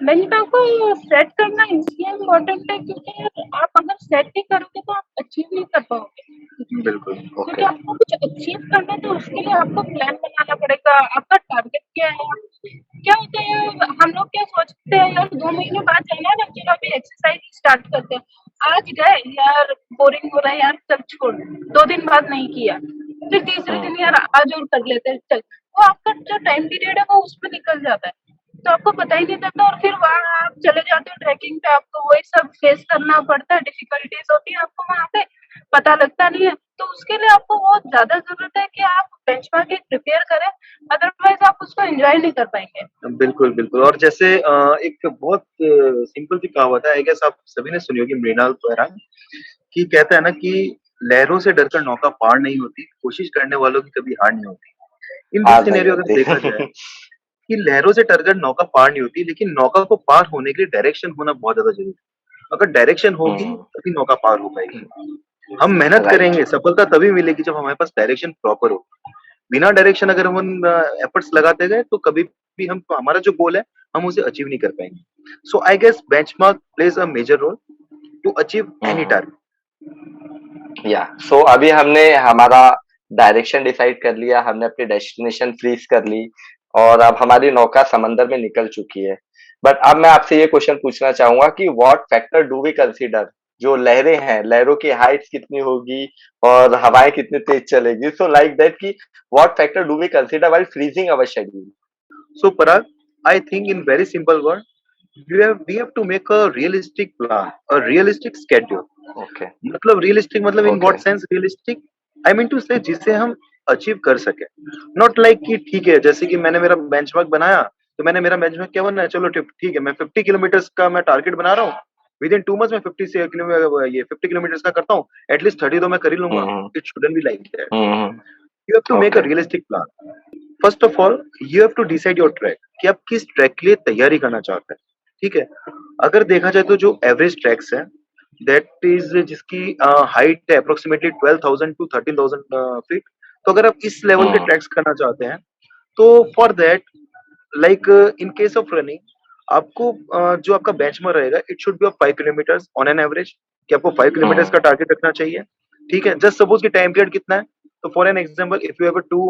बेंचमार्क को सेट करना इसलिए इम्पोर्टेंट है क्योंकि आप अगर सेट नहीं करोगे तो आप अचीव नहीं कर पाओगे। बिल्कुल। क्योंकि ओके, आपको कुछ अचीव करना है तो उसके लिए आपको प्लान बनाना पड़ेगा, आपका टारगेट क्या है। क्या होता है, हम लोग क्या सोचते हैं यार 2 महीने बाद जाना है ना, चलो अभी एक्सरसाइज स्टार्ट करते हैं। आज गए यार बोरिंग हो रहा है यार, चल छोड़, 2 दिन बाद नहीं किया, फिर तीसरे दिन यार हम्म, आज और कर लेते हैं चल, वो आपका जो टाइम पीरियड है वो उसमें निकल जाता है, तो आपको पता ही नहीं चलता। और फिर वहां आप चले जाते हो ट्रैकिंग पे, आपको वही सब फेस करना पड़ता है, डिफिकल्टीज होती है आपको वहां पे, पता लगता नहीं है। तो उसके लिए आपको बहुत ज्यादा जरूरत है कि आप बेंचमार्क एक प्रिपेयर करें, अदरवाइज आप उसको एंजॉय नहीं कर पाएंगे। बिल्कुल, बिल्कुल। और जैसे एक बहुत सिंपल सी कहावत है, आई गेस आप सभी ने सुनी होगी, मृणाल द्वारा, कि कहता है ना कि लहरों से डरकर नौका पार नहीं होती, कोशिश करने वालों की कभी हार नहीं होती। इन दिस हार नहीं सिनेरियो अगर होती। देखा जाए कि लहरों से डरकर नौका पार नहीं होती, लेकिन नौका को पार होने के लिए डायरेक्शन होना बहुत ज्यादा जरूरी है। अगर डायरेक्शन होगी हम्म, तभी नौका पार हो पाएगी। हम मेहनत राइट, करेंगे, सफलता तभी मिलेगी जब हमारे पास डायरेक्शन प्रॉपर हो। बिना डायरेक्शन अगर हम एफर्ट्स लगाते गए तो कभी भी हम, हमारा जो गोल है, हम उसे अचीव नहीं कर पाएंगे। So I guess benchmark plays a major role to achieve any hmm, target. या सो अभी हमने हमारा डायरेक्शन डिसाइड कर लिया, हमने अपनी डेस्टिनेशन फ्रीज कर ली और अब हमारी नौका समंदर में निकल चुकी है। बट अब मैं आपसे ये क्वेश्चन पूछना चाहूंगा कि what factor do we consider, जो लहरें हैं, लहरों की हाइट्स कितनी होगी और हवाएं कितनी तेज चलेगी, सो लाइक दैट कि what factor do we consider while freezing our schedule? So Parag, I think in very simple word, we have to make a realistic plan, a realistic schedule. Okay, मतलब realistic, मतलब in okay, what sense realistic, I mean to say जिसे हम achieve कर सके। Not like कि ठीक है, जैसे कि मैंने मेरा बेंचमार्क बनाया, तो मैंने मेरा बेंचमार्क क्या बनना है, चलो ठीक है, मैं 50 किलोमीटर का मैं टारगेट बना रहा हूँ, विद इन 2 मंथ्स मैं 50 किलोमीटर का करता हूँ, एटलीस्ट 30 तो मैं कर ही लूंगा। Hmm, it shouldn't be like that. Hmm, you have to make a okay, realistic plan. First of all you have to decide your track, कि आप किस ट्रैक के लिए तैयारी करना चाहते हैं। ठीक है, अगर देखा जाए तो जो एवरेज ट्रैक्स है, दैट इज जिसकी हाइट है अप्रोक्सीमेटली 12,000 टू 13,000 फीट, तो अगर आप इस लेवल के हम्म, ट्रैक्स करना चाहते हैं, तो for that, like in case of running, आपको जो आपका बेंचमार्क रहेगा, it should B of 5 kilometre on an average, कि आपको 5 किलोमीटर का हम्म, टारगेट रखना चाहिए। ठीक है, जस्ट सपोज कि टाइम पीरियड कितना है, तो for an example if you have a 2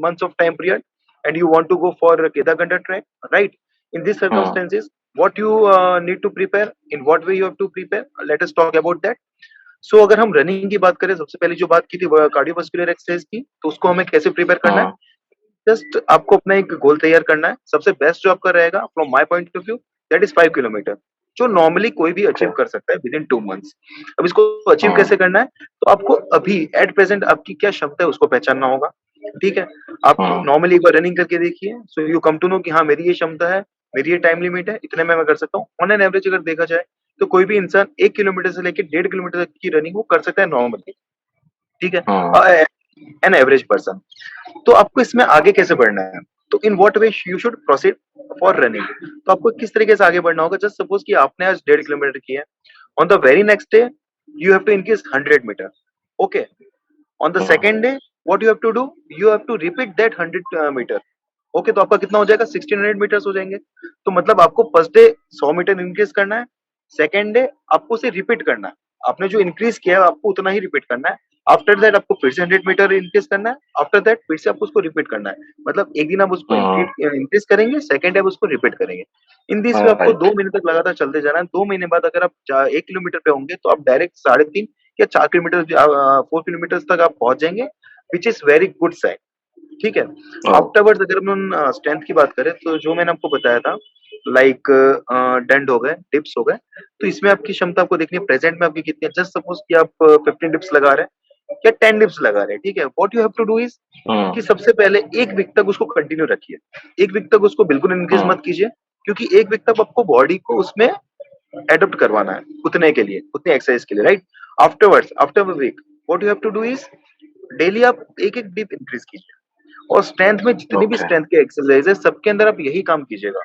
months of time period and you want to go for Kedarkantha trek, right. In this hmm, circumstances what you need to prepare, in what way you have to prepare, let us talk about that. सो अगर हम running की बात करें, सबसे पहले जो बात की थी कार्डियोवास्कुलर एक्सरसाइज की, तो उसको हमें कैसे प्रिपेयर करना है। हम्म, जस्ट आपको अपना एक गोल तैयार करना है। सबसे बेस्ट जो आपका रहेगा from my point of view, that is 5 kilometre, जो नॉर्मली कोई भी ओके, अचीव कर सकता है विद इन 2 मंथ्स। अब इसको अचीव हम्म, कैसे करना है, तो आपको अभी एट प्रेजेंट आपकी क्या क्षमता है उसको पहचानना होगा। ठीक है, आप हम्म, नॉर्मली एक बार रनिंग करके देखिए, so you come to know कि हाँ मेरी ये क्षमता है, मेरी ये टाइम लिमिट है, इतने में मैं कर सकता हूँ। ऑन एन एवरेज अगर देखा जाए, तो कोई भी इंसान 1 किलोमीटर से लेकर 1.5 किलोमीटर तक की रनिंग वो कर सकता है नॉर्मली। ठीक हम्म, है, एन एवरेज पर्सन। तो आपको इसमें आगे कैसे बढ़ना है, तो in what way you should proceed for running. तो आपको किस तरीके से आगे बढ़ना होगा, जस्ट सपोज कि आपने आज 1.5 किलोमीटर किया, on the very next day you have to increase 100 metre. Okay, on the hmm, second day what you have to do, you have to repeat that 100 metre. Okay, तो आपका कितना हो जाएगा, 1600 metres हो जाएंगे। तो मतलब आपको फर्स्ट डे 100 मीटर इंक्रीज करना है, सेकेंड डे आपको उसे रिपीट करना है, आपने जो इंक्रीज किया है आपको उतना ही रिपीट करना है, आफ्टर दैट आपको फिर से 100 मीटर इंक्रीज करना है, आफ्टर दैट फिर से आपको उसको रिपीट करना है। मतलब एक दिन आप उसको इंक्रीज करेंगे, सेकंड डे आप उसको रिपीट करेंगे। इन दिस वे आपको राइट। 2 महीने तक लगातार चलते जाना है। 2 महीने बाद अगर आप 1 किलोमीटर पे होंगे तो आप डायरेक्ट 3.5 या 4 किलोमीटर 4 किलोमीटर तक आप पहुंच जाएंगे, which is very good sign. ठीक है। ओ, आफ्टरवर्ड्स अगर हम स्ट्रेंथ की बात करें तो जो मैंने आपको बताया था, लाइक डंड हो गए, डिप्स हो गए, तो इसमें आपकी क्षमता आपको देखनी है प्रेजेंट में आपकी कितनी है। जस्ट सपोज कि आप 15 डिप्स लगा रहे हैं या 10 डिप्स लगा रहे हैं, ठीक है। What you have to do is कि सबसे पहले 1 वीक तक उसको कंटिन्यू रखिए। 1 वीक तक उसको बिल्कुल इंक्रीज मत कीजिए, क्योंकि 1 वीक तक आपको बॉडी को उसमें एडप्ट करवाना है उतने के लिए, उतने एक्सरसाइज के लिए, right. Afterwards after week what you have to do is daily आप एक एक डिप इंक्रीज कीजिए। और स्ट्रेंथ में जितनी भी ओके। स्ट्रेंथ के एक्सरसाइज है सबके अंदर आप यही काम कीजिएगा,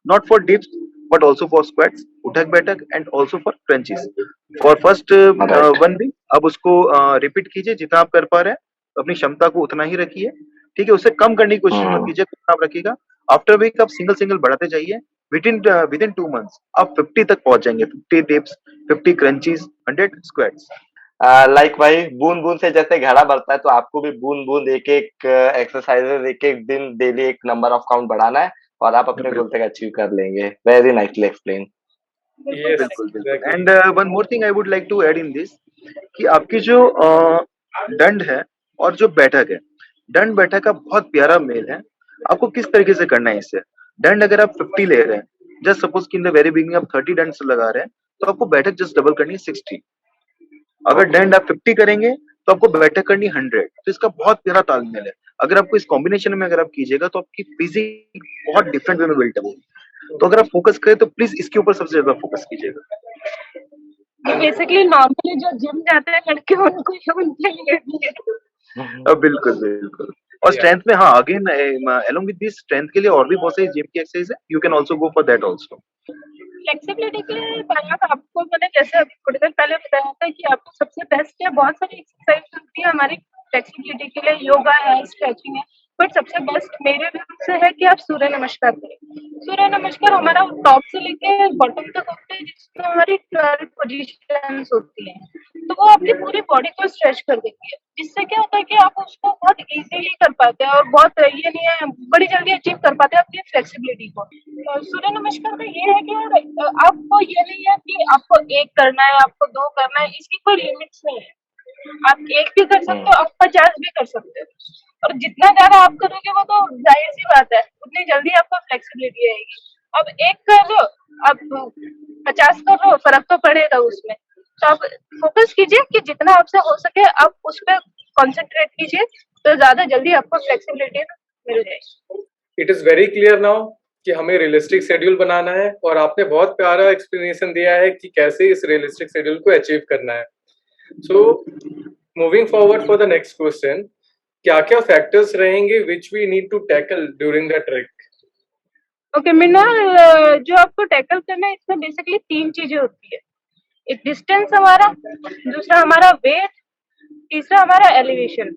not for dips but also for squats, उठक बैठक, and also for crunches. For first right. 1 week आप उसको रिपीट कीजिए जितना आप कर पा रहे हैं, अपनी क्षमता को उतना ही रखिए, ठीक है। उससे कम करने की कोशिश मत कीजिए, उतना आप रखिएगा। आफ्टर वीक आप सिंगल सिंगल बढ़ाते जाइए। विद इन 2 मंथ्स आप 50 तक पहुंच जाएंगे। 50 डिप्स, 50 क्रंचीज, 100 स्क्वाट्स। लाइक भाई बूंद बूंद से जैसे घड़ा भरता है, तो आपको भी बूंद बूंद एक एक एक्सरसाइजेज एक एक दिन डेली एक नंबर ऑफ काउंट बढ़ाना है, और आप अपने गोल बिल्कुल तक अचीव कर लेंगे। Very nicely explain. बिल्कुल Yes, करेक्ट। बिल्कुल बिल्कुल। exactly. And one more thing I would like to add in this कि आपकी जो दंड है और जो बैठक है, दंड बैठक का बहुत प्यारा मेल है। आपको किस तरीके से करना है इसे। दंड अगर आप 50 ले रहे हैं, जस्ट सपोज कि इन द वेरी बिगिनिंग आप 30 दंड लगा रहे हैं, तो आपको बैठक जस्ट डबल करनी है 60। अगर ओके। दंड आप 50 करेंगे तो आपको बैठक करनी 100। तो इसका बहुत प्यारा तालमेल है। अगर आपको इस कॉम्बिनेशन में अगर आप कीजिएगा तो आपकी फिजिक बहुत डिफरेंट वे में बिल्ट होगी। तो अगर आप फोकस करें तो प्लीज इसके ऊपर सबसे ज्यादा फोकस कीजिएगा। ये बेसिकली नॉर्मली जो जिम जाते हैं लड़के उनको उनके लिए भी है। बिल्कुल बिल्कुल। और Yeah. स्ट्रेंथ में हाँ, again along with this strength के लिए और भी बहुत सारी जिम की एक्सरसाइज है, you can also go for that also. Flexibility के लिए पहला तो आपको मैंने जैसे अभी थोड़ी देर पहले बताया था कि आपको सबसे बेस्ट है, बहुत सारी एक्सरसाइज होती है हमारी फ्लेक्सिबिलिटी के लिए, योगा है, स्ट्रेचिंग है, बट सबसे बेस्ट मेरे व्यू से है कि आप सूर्य नमस्कार करें। सूर्य नमस्कार हमारा टॉप से लेके बॉटम तक होते हैं, जिसमें हमारी 12 पोजीशंस होती हैं, तो वो आपकी पूरी बॉडी को स्ट्रेच कर देती है, जिससे क्या होता है कि आप उसको बहुत इजीली कर पाते हैं और बहुत ये नहीं है, बड़ी जल्दी अचीव कर पाते हैं अपनी फ्लेक्सिबिलिटी को। सूर्य नमस्कार का ये है कि यार आपको ये नहीं है कि आपको 1 करना है, आपको 2 करना है, इसकी कोई लिमिट्स नहीं है। आप 1 भी कर सकते हो, आप 50 भी कर सकते हो, और जितना ज्यादा आप करोगे वो तो जाहिर सी बात है उतनी जल्दी आपको फ्लेक्सिबिलिटी आएगी। अब 1 कर लो, अब 50 कर लो, फर्क तो पड़ेगा उसमें। तो आप फोकस कीजिए कि जितना आपसे हो सके आप उस पर कॉन्सेंट्रेट कीजिए, तो ज्यादा जल्दी आपको फ्लेक्सिबिलिटी मिल जाएगी। It is very clear now कि हमें रियलिस्टिक शेड्यूल बनाना है, और आपने बहुत प्यारा एक्सप्लेनेशन दिया है कि कैसे इस रियलिस्टिक शेड्यूल को अचीव करना है। So moving forward for the next question, क्या क्या फैक्टर्स रहेंगे which we need to tackle during the track? Okay Mrinal, जो आपको टैकल करना है इसमें बेसिकली 3 चीजें होती है। एक डिस्टेंस हमारा, दूसरा हमारा वेट, तीसरा हमारा एलिवेशन।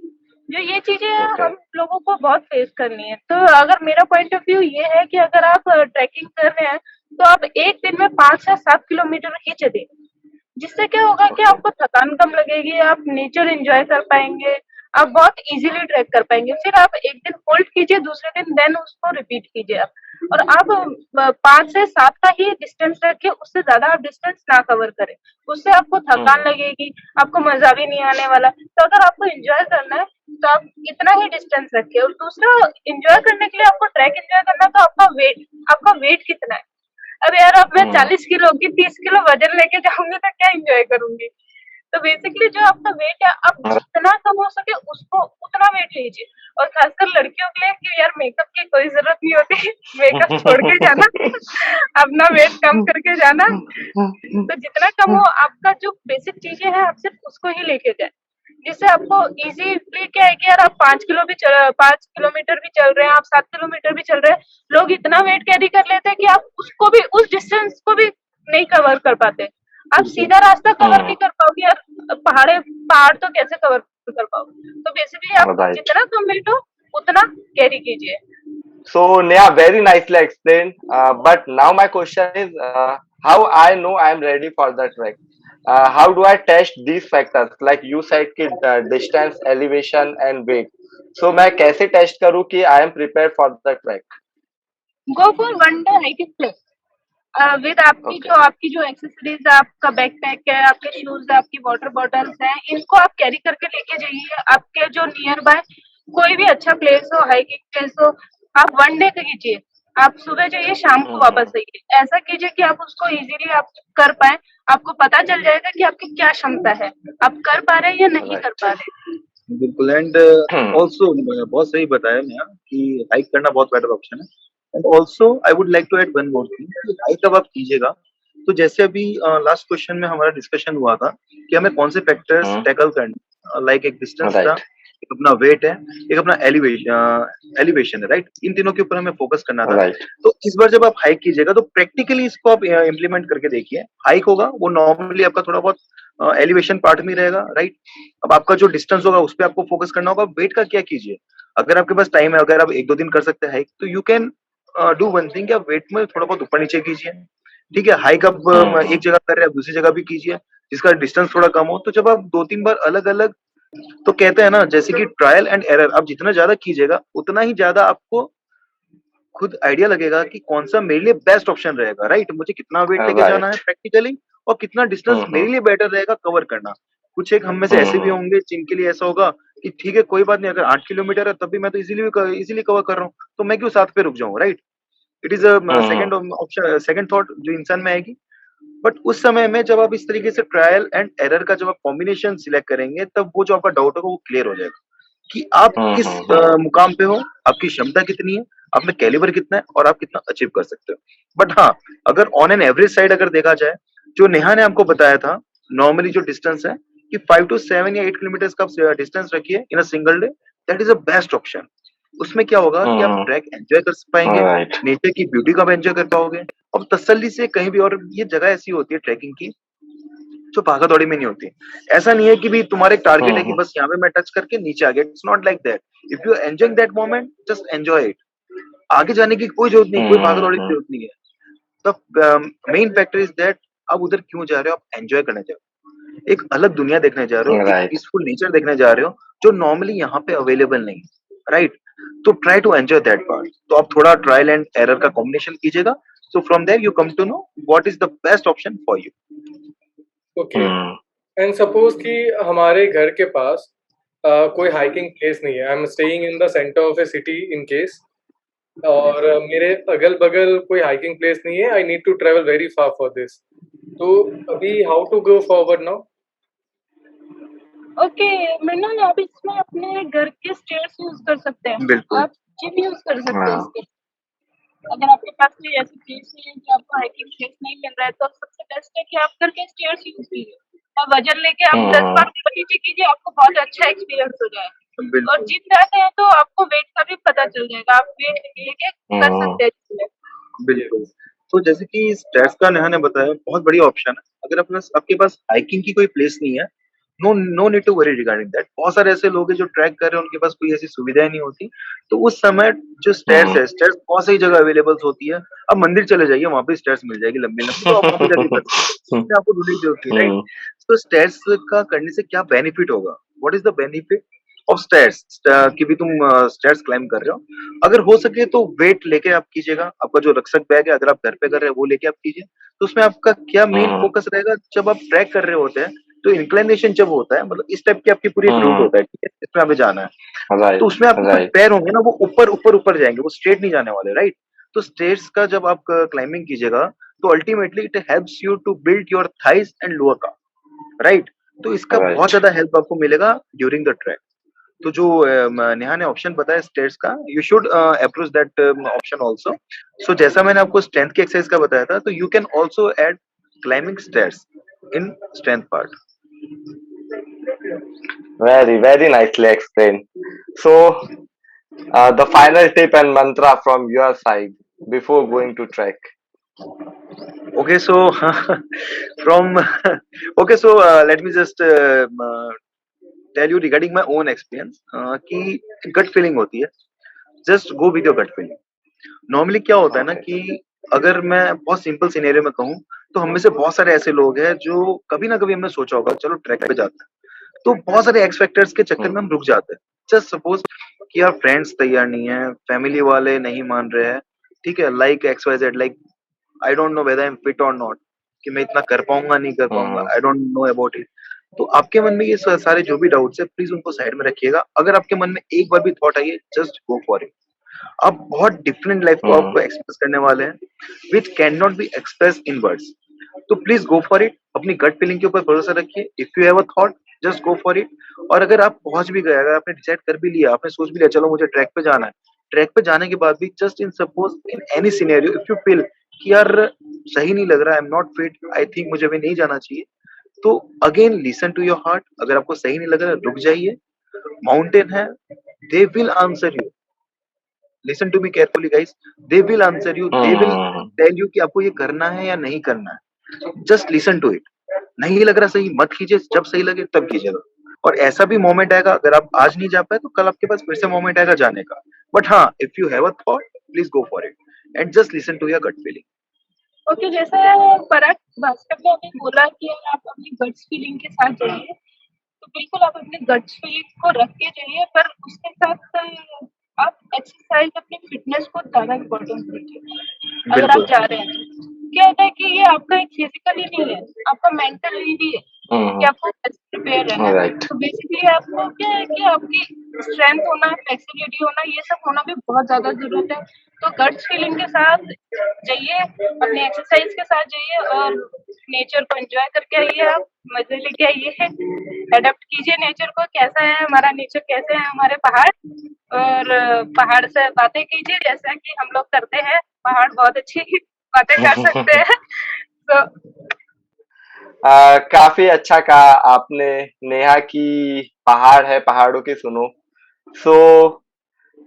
जो ये चीजें ओके। हम लोगों को बहुत फेस करनी है। तो अगर मेरा पॉइंट ऑफ व्यू ये है कि अगर आप ट्रैकिंग कर रहे हैं तो आप एक दिन में 5 से 7 किलोमीटर ही चले, जिससे क्या होगा कि ओके। आपको थकान कम लगेगी, आप नेचर एंजॉय कर पाएंगे, आप बहुत इजीली ट्रैक कर पाएंगे। फिर आप एक दिन होल्ड कीजिए, दूसरे दिन देन उसको रिपीट कीजिए आप, और आप 5 से 7 का ही डिस्टेंस रखिए, उससे ज्यादा आप डिस्टेंस ना कवर करें, उससे आपको थकान लगेगी, आपको मजा भी नहीं आने वाला। तो अगर आपको एंजॉय करना है तो आप इतना ही डिस्टेंस रखिए। और दूसरा, एंजॉय करने के लिए आपको ट्रैक एंजॉय करना है तो आपका वेट कितना है। अब यार अब मैं 40 किलो की 30 किलो वजन लेके जाऊंगी तो क्या एंजॉय करूंगी। तो बेसिकली जो आपका वेट है, आप जितना कम हो सके उसको उतना वेट लीजिए। और खासकर लड़कियों के लिए कि यार मेकअप की कोई जरूरत नहीं होती, मेकअप छोड़ के जाना, अपना वेट कम करके जाना। तो जितना कम हो, आपका जो बेसिक चीजें हैं आप सिर्फ उसको ही लेके जाए, जिससे आपको इजीली क्या है कि यार आप 5 किलोमीटर भी चल रहे हैं, आप 7 किलोमीटर भी चल रहे हैं, लोग इतना वेट कैरी कर लेते हैं कि आप उसको भी, उस डिस्टेंस को भी नहीं कवर कर पाते। आप सीधा रास्ता कवर नहीं कर पाओगे यार, पहाड़ तो कैसे कवर कर पाओगे। तो बेसिकली आप राइट। जितना कम वेट हो उतना कैरी कीजिए। So Neha, very nicely explained. But now my question is, how I know I am ready for the trek? how do I test these factors? Like you said कि distance, elevation and weight. So मैं कैसे test करूँ कि I am prepared for the trek? Go for one day hiking place with आपकी Okay. जो आपकी जो accessories है, आपका बैकपैक है, आपके शूज है, आपकी वाटर बॉटल्स हैं, इनको आप कैरी करके लेके जाइए। आपके जो नियर बाय कोई भी अच्छा प्लेस हो, हाइकिंग प्लेस हो, आप वन डे कीजिए। आप सुबह जाइए, शाम को वापस आइए। ऐसा कीजिए कि आप उसको इजीली आप कर पाए। आपको पता चल जाएगा कि आपकी क्या क्षमता है, आप कर पा रहे हैं या नहीं कर Right. पा रहे। बिल्कुल। And Hmm. ऑल्सो बहुत सही बताया नेहा कि हाइक करना बहुत बेटर ऑप्शन है। And also I would like to add one more thing कि हाइक जब आप कीजिएगा तो जैसे अभी लास्ट क्वेश्चन में हमारा डिस्कशन हुआ था कि हमें कौन से फैक्टर्स Hmm. टैकल करने, लाइक एक डिस्टेंस था, Right. एक अपना वेट है, एक अपना एलिवेशन है, राइट। इन तीनों के ऊपर हमें फोकस करना था। Right. तो इस बार जब आप हाइक कीजिएगा तो प्रैक्टिकली इसको आप इम्प्लीमेंट करके देखिए। हाइक होगा वो नॉर्मली आपका थोड़ा बहुत एलिवेशन पार्ट में रहेगा, राइट। अब आपका जो डिस्टेंस होगा उस पर आपको फोकस करना होगा। वेट का क्या कीजिए, अगर आपके पास टाइम है, अगर आप एक दो दिन कर सकते हैं हाइक, तो you can do one thing, आप वेट में थोड़ा बहुत ऊपर नीचे कीजिए। ठीक है, हाइक आप एक Hmm. जगह कर रहे हैं, आप दूसरी जगह भी कीजिए जिसका डिस्टेंस थोड़ा कम हो। तो जब आप दो तीन बार अलग अलग, तो कहते हैं ना जैसे कि ट्रायल एंड एरर, आप जितना ज्यादा कीजिएगा उतना ही ज्यादा आपको खुद आइडिया लगेगा कि कौन सा मेरे लिए बेस्ट ऑप्शन रहेगा, राइट। मुझे कितना वेट लेके Right. जाना है प्रैक्टिकली, और कितना डिस्टेंस मेरे Hmm. लिए बेटर रहेगा कवर करना। कुछ एक हम में से ऐसे भी Hmm. होंगे जिनके लिए ऐसा होगा कि ठीक है कोई बात नहीं, अगर 8 किलोमीटर है तब भी मैं तो इजीली कवर कर रहा हूँ, तो मैं क्यों 7 पे रुक जाऊँ, right. It is a Hmm. Second option, second thought जो इंसान में आएगी। बट उस समय में जब आप इस तरीके से ट्रायल एंड एरर का जब आप कॉम्बिनेशन सिलेक्ट करेंगे, तब वो जो आपका डाउट होगा वो क्लियर हो जाएगा कि आप Hmm. किस Hmm. मुकाम पे हो, आपकी क्षमता कितनी है, आप में कैलिबर कितना है, और आप कितना अचीव कर सकते हो। बट हाँ, अगर ऑन एन एवरेज साइड अगर देखा जाए, जो नेहा ने आपको बताया था, नॉर्मली जो डिस्टेंस है कि 5 to 7 या 8 किलोमीटर का आप डिस्टेंस रखिए in a single day, that is a best option. उसमें क्या होगा कि आप Hmm. ट्रैक एंजॉय कर पाएंगे, Right. नेचर की ब्यूटी का आप एंजॉय कर पाओगे, और तसल्ली से कहीं भी। और ये जगह ऐसी होती है ट्रैकिंग की जो भागा दौड़ी में नहीं होती। ऐसा नहीं है कि भी तुम्हारे एक टारगेट है कि Hmm. बस यहाँ पे मैं टच करके नीचे आ गया। It's not like that. If you enjoying that moment, just enjoy it. आगे जाने की कोई जरूरत नहीं, कोई भागा दौड़ी की Hmm. जरूरत नहीं है। The main factor is that आप उधर क्यों जा रहे हो, आप एंजॉय करने जा रहे हो, एक अलग दुनिया देखने जा रहे हो, एक Right. पीसफुल नेचर देखने जा रहे हो जो नॉर्मली यहाँ पे अवेलेबल नहीं, राइट। तो try to enjoy that part. तो आप थोड़ा ट्रायल एंड एरर का कॉम्बिनेशन कीजिएगा, so from there you come to know what is the best option for you. Okay. Hmm. And suppose कि हमारे घर के पास कोई हाइकिंग प्लेस नहीं है। I am staying in the centre of a city in case, और मेरे अगल-बगल कोई हाइकिंग प्लेस नहीं है। I need to travel very far for this. तो अभी how to go forward now? Okay, Mrinal, आप इसमें अपने घर के स्टेयर्स यूज कर सकते हैं। बिल्कुल। आप जिम यूज कर सकते हैं हाँ। इसके। अगर आपके पास कोई ऐसी प्लेस नहीं है कि आपको हाइकिंग प्लेस नहीं मिल रहा है, तो सबसे बेस्ट है कि आप घर के स्टेयर्स यूज कीजिए और वजन लेके आप 10 हम्म। बार ऊपर नीचे कीजिए, आपको बहुत अच्छा एक्सपीरियंस हो जाएगा। और बिल्कुल। जिम जाते हैं तो आपको वेट का भी पता चल जाएगा, आप वेट लेके कर हम्म। सकते हैं जिम में। बिल्कुल। तो जैसे कि स्टेप्स का नेहा ने बताया, बहुत बढ़िया ऑप्शन है। अगर अपने आपके पास हाइकिंग की कोई प्लेस नहीं है, no no need to worry regarding that. बहुत सारे ऐसे लोग हैं जो ट्रैक कर रहे हैं, उनके पास कोई ऐसी सुविधाएं नहीं होती। तो उस समय जो स्टेयर्स हम्म। है, स्टेयर्स बहुत सारी जगह अवेलेबल होती है। आप मंदिर चले जाइए, वहां पे स्टेयर्स मिल जाएगी लंबी लंबी, तो आप वहां पे जाके कर सकते हैं। उसमें आपको ढूंढने की जरूरत नहीं, राइट। हम्म। तो स्टेयर्स का करने से क्या बेनिफिट होगा, what is the benefit of stairs, कि भी तुम स्टेयर्स क्लाइंब कर रहे हो, अगर हो सके तो वेट लेके आप कीजिएगा। आपका जो रक्षक बैग है, अगर आप घर पे कर रहे हैं वो लेके आप कीजिए। तो उसमें आपका क्या मेन हम्म। फोकस रहेगा, जब आप ट्रैक कर रहे होते हैं तो इंक्लिनेशन जब होता है, मतलब इस टाइप की आपकी पूरी एक रूट हम्म। होता है, ठीक है, इसमें हमें जाना है। तो राइट। उसमें आपके जो राइट। पैर होंगे ना वो ऊपर ऊपर ऊपर जाएंगे, वो स्ट्रेट नहीं जाने वाले, राइट। तो स्टेयर्स का जब आप क्लाइंबिंग कीजिएगा, तो ultimately it helps you to build your thighs and lower का, राइट। तो इसका बहुत राइट। ज्यादा हेल्प आपको मिलेगा ड्यूरिंग द ट्रैक। तो जो नेहा ने ऑप्शन बताया स्टेयर्स का, you should approach that option also. So जैसा मैंने आपको स्ट्रेंथ की एक्सरसाइज का बताया था, तो you can also add climbing stairs in strength part. Very, very nicely explained. So, the final tip and mantra from your side before going to trek. Okay, so from okay, so let me just tell you regarding my own experience कि गट feeling होती है, just go with your gut feeling. Normally क्या होता है ना Okay. कि अगर मैं बहुत सिंपल सिनेरियो में कहूँ, तो हम में से बहुत सारे ऐसे लोग हैं जो कभी ना कभी हमने सोचा होगा चलो ट्रैक पे जाते हैं, तो बहुत सारे एक्स फैक्टर्स के चक्कर में हम रुक जाते हैं। जस्ट सपोज कि यार फ्रेंड्स तैयार नहीं है, फैमिली वाले नहीं मान रहे हैं, ठीक है, like X Y Z, like I don't know whether I am fit और नॉट, कि मैं इतना कर पाऊंगा नहीं कर पाऊंगा, I don't know about it. तो आपके मन में ये सारे जो भी डाउट्स है प्लीज उनको साइड में रखिएगा। अगर आपके मन में एक बार भी थॉट आई है, जस्ट गो फॉर इट। आप बहुत डिफरेंट लाइफ को आपको एक्सप्रेस करने वाले हैं which can not be express in words. तो प्लीज गो फॉर इट, अपनी गट फीलिंग के ऊपर भरोसा रखिए। If you have a thought, just go for it. और अगर आप पहुंच भी गए, अगर आपने डिसाइड कर भी लिया, आपने सोच भी लिया चलो मुझे ट्रैक पे जाना है, ट्रैक पे जाने के बाद भी just in suppose in any scenario if you feel कि यार सही नहीं लग रहा, I am not fit, I think मुझे अभी नहीं जाना चाहिए, तो again listen to your heart. अगर आपको सही नहीं लग रहा, रुक जाइए। माउंटेन है, they will answer you. Listen to me carefully guys, they will answer you, they will tell you कि आपको ये करना है या नहीं करना है। Just listen to it. नहीं लग रहा सही, मत कीजिए, जब सही लगे तब कीजिएगा। और ऐसा भी मोमेंट आएगा, अगर आप आज नहीं जा पाए तो कल आपके पास फिर से मोमेंट आएगा जाने का। बट हाँ, if you have a thought, please go for it and just listen to your gut feeling. Okay, जैसे पराग भास्कर ने अभी बोला कि आप अपनी गट्स फीलिंग के साथ जाइए, तो बिल्कुल आप अपने गट्स फीलिंग को रख के जाइए, पर उसके साथ आप एक्सरसाइज, अपनी फिटनेस को ज्यादा इम्पोर्टेंस दीजिए अगर आप बिल्कुल जा रहे हैं तो। क्या होता है कि ये आपका एक फिजिकली नहीं है, आपका मेंटली भी है कि आपको प्रिपेयर रहना है। राइट। तो बेसिकली आपको क्या है कि आपकी स्ट्रेंथ होना, फ्लेक्सिबिलिटी होना, ये सब होना भी बहुत ज्यादा जरूरत है। तो गट्स फीलिंग के साथ जाइए, अपने एक्सरसाइज के साथ जाइए और नेचर को एंजॉय करके आइए। आप मजे लेके आइए, अडेप्ट कीजिए नेचर को, कैसा है हमारा नेचर, कैसे है हमारे पहाड़, और पहाड़ से बातें कीजिए जैसा कि हम लोग करते हैं। पहाड़ बहुत अच्छी बातें कर सकते हैं। तो काफी अच्छा कहा आपने नेहा की पहाड़ है, पहाड़ों की सुनो। सो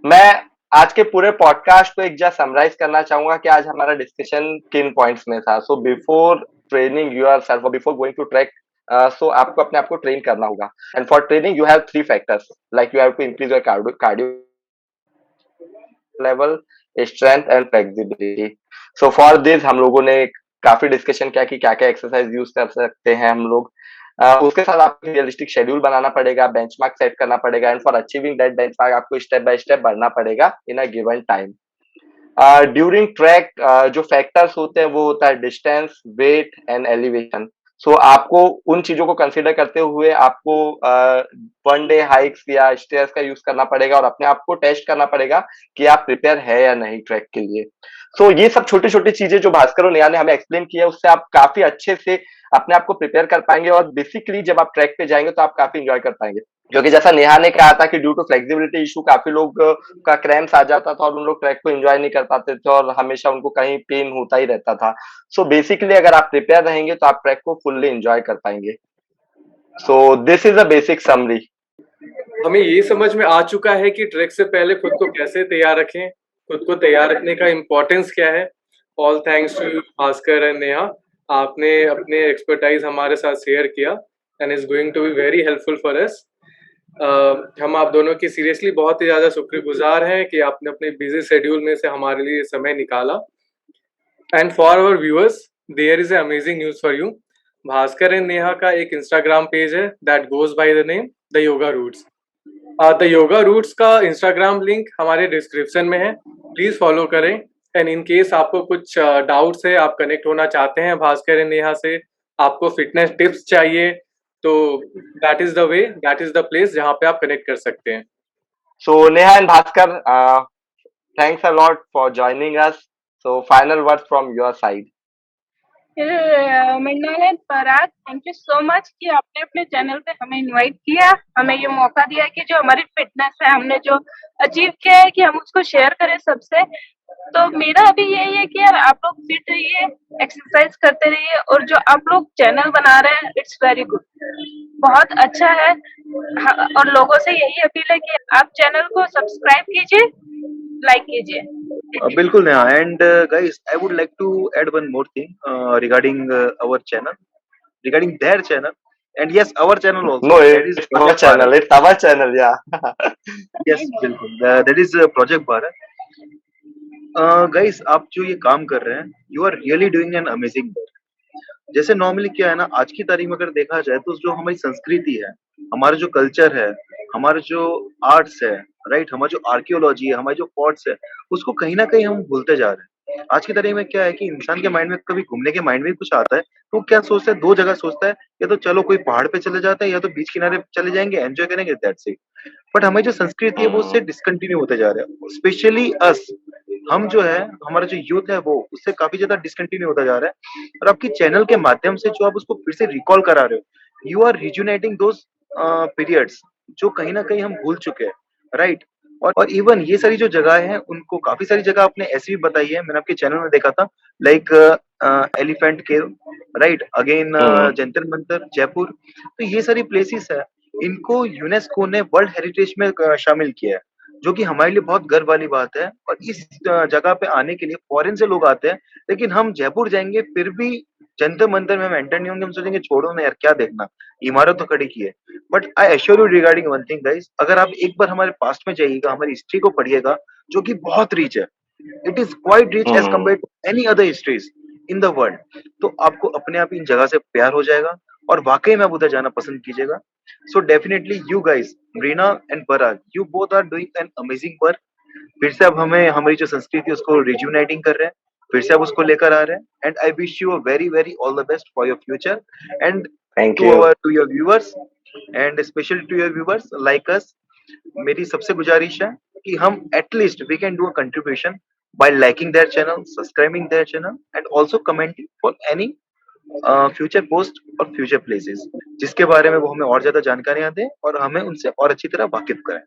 मैं आज के पूरे पॉडकास्ट को एक जस्ट समराइज करना चाहूंगा कि आज हमारा डिस्कशन किन पॉइंट्स में था। सो बिफोर ट्रेनिंग योरसेल्फ और before going to track, so आपको अपने आप को ट्रेन करना होगा। And for training you have 3 factors, like you have to increase your cardio level, strength and flexibility. So for this हम लोगों ने काफी डिस्कशन किया कि क्या क्या एक्सरसाइज यूज कर सकते हैं हम लोग। उसके साथ आपको रियलिस्टिक शेड्यूल बनाना पड़ेगा, बेंचमार्क सेट करना पड़ेगा, and for achieving that benchmark आपको स्टेप बाय स्टेप बढ़ना पड़ेगा in a given time. During track जो फैक्टर्स होते हैं वो होता है distance, weight and elevation. So आपको उन चीजों को कंसीडर करते हुए आपको वन डे हाइक्स या स्टेयर्स का यूज करना पड़ेगा और अपने आप को टेस्ट करना पड़ेगा कि आप प्रिपेयर है या नहीं ट्रैक के लिए। सो ये सब छोटी छोटी चीजें जो भास्कर और नेहा ने हमें एक्सप्लेन किया, उससे आप काफी अच्छे से अपने आप को प्रिपेयर कर पाएंगे और बेसिकली जब आप ट्रैक पे जाएंगे तो आप काफी इंजॉय कर पाएंगे। क्योंकि जैसा नेहा ने कहा था कि ड्यू टू फ्लेक्सिबिलिटी इशू काफी लोग का क्रैम्प्स आ जाता था और उन लोग ट्रैक को एंजॉय नहीं कर पाते थे और हमेशा उनको कहीं पेन होता ही रहता था। सो बेसिकली अगर आप प्रिपेयर रहेंगे तो आप ट्रैक को फुल्ली एंजॉय कर पाएंगे। So this is a basic summary. हमें ये समझ में आ चुका है कि ट्रैक से पहले खुद को कैसे तैयार रखें, खुद को तैयार रखने का इम्पोर्टेंस क्या है। All thanks to Bhaskar and Neha, आपने अपने एक्सपर्टाइज हमारे साथ शेयर किया and is going to be very helpful for us. हम आप दोनों की सीरियसली बहुत ही ज़्यादा शुक्रगुजार हैं कि आपने अपने बिजी शेड्यूल में से हमारे लिए समय निकाला। And for our viewers, there is amazing news for you. Bhaskar and Neha का एक इंस्टाग्राम पेज है that goes by the name the Yoga Roots. The Yoga Roots का इंस्टाग्राम लिंक हमारे डिस्क्रिप्शन में है, प्लीज फॉलो करें। एंड इन केस आपको कुछ डाउट्स है, आप कनेक्ट होना चाहते हैं भास्कर एंड नेहा से, आपको फिटनेस टिप्स चाहिए, तो that is the way, that is the place जहाँ पे आप कनेक्ट कर सकते हैं। So Neha and Bhaskar, thanks a lot for joining us. So final words from your side. Mrinal and Parag, thank you so much कि आपने अपने चैनल पे हमें इनवाइट किया, हमें ये मौका दिया कि जो हमारी फिटनेस है, हमने जो अचीव किया है कि हम उसको शेयर करें सबसे। तो मेरा अभी यही है कि यार आप लोग फिट रहिए, एक्सरसाइज करते रहिए, और जो आप लोग चैनल बना रहे हैं इट्स वेरी गुड, बहुत अच्छा है। हाँ, और लोगों से यही अपील है कि आप चैनल को सब्सक्राइब कीजिए, लाइक कीजिए। बिल्कुल Neha, and guys I would like to add one more thing regarding our channel, regarding their channel, and yes our channel also, No, that is it's our Project channel. Bharat. It's our channel. Yeah. Yes बिल्कुल, that is Project Bharat. Guys आप जो ये काम कर रहे हैं, you are really doing an amazing work. जैसे normally क्या है ना, आज की तारीख में अगर देखा जाए तो जो हमारी संस्कृति है, हमारा जो कल्चर है, हमारा जो आर्ट्स है, राइट, हमारा जो आर्कियोलॉजी है, हमारे जो फोर्ट्स है, उसको कहीं ना कहीं हम भूलते जा रहे हैं। आज की तारीख में क्या है कि इंसान के माइंड में कभी घूमने के माइंड में कुछ आता है तो वो क्या सोचता है, दो जगह सोचता है, या तो चलो कोई पहाड़ पे चले जाते हैं या तो बीच किनारे चले जाएंगे, एंजॉय करेंगे, दैट्स इट। बट हमारी जो संस्कृति है वो उससे हम्म डिसकंटिन्यू होते जा रहे हैं, स्पेशली अस, हम जो है, हमारा जो यूथ है वो उससे काफी ज्यादा डिसकंटिन्यू होता जा रहा है। और आपकी चैनल के माध्यम से जो आप उसको फिर से रिकॉल करा रहे हो, यू आर रिजुनेटिंग दोस पीरियड्स जो कहीं ना कहीं हम भूल चुके हैं, राइट। और इवन ये सारी जो जगह है उनको काफी सारी जगह आपने ऐसी भी बताई है, मैंने आपके चैनल में देखा था, लाइक एलिफेंट केव, राइट, अगेन हम्म जंतर मंतर जयपुर। तो ये सारी प्लेसेस है, इनको यूनेस्को ने वर्ल्ड हेरिटेज में शामिल किया है, जो कि हमारे लिए बहुत गर्व वाली बात है। और इस जगह पे आने के लिए फॉरेन से लोग आते हैं, लेकिन हम जयपुर जाएंगे फिर भी जंतर मंतर में हम एंटर नहीं होंगे, हम सोचेंगे छोड़ो ना यार, क्या देखना, इमारत तो खड़ी की है। But I assure you regarding one thing guys, अगर आप एक बार हमारे पास्ट में जाइएगा, हमारी हिस्ट्री को पढ़िएगा, जो कि बहुत रिच है, it is quite rich as hmm compare to any other histories in the world, तो आपको अपने आप इन जगह से प्यार हो जाएगा और वाकई में आप उधर जाना पसंद कीजिएगा। So definitely you guys, Reena and Parag, you both are doing an amazing work. फिर से अब हमें हमारी जो संस्कृति है उसको रिजुनेटिंग कर रहे हैं, फिर से अब उसको लेकर आ रहे हैं। And I wish you a very very all the best for your future, and thank to you our to your viewers, and specially to your viewers like us, मेरी सबसे गुजारिश है कि हम at least we can do a contribution by liking their channel, subscribing their channel, and also commenting for any future post और future places, जिसके बारे में वो हमें और ज्यादा जानकारियां दें और हमें उनसे और अच्छी तरह वाकिफ कराएं।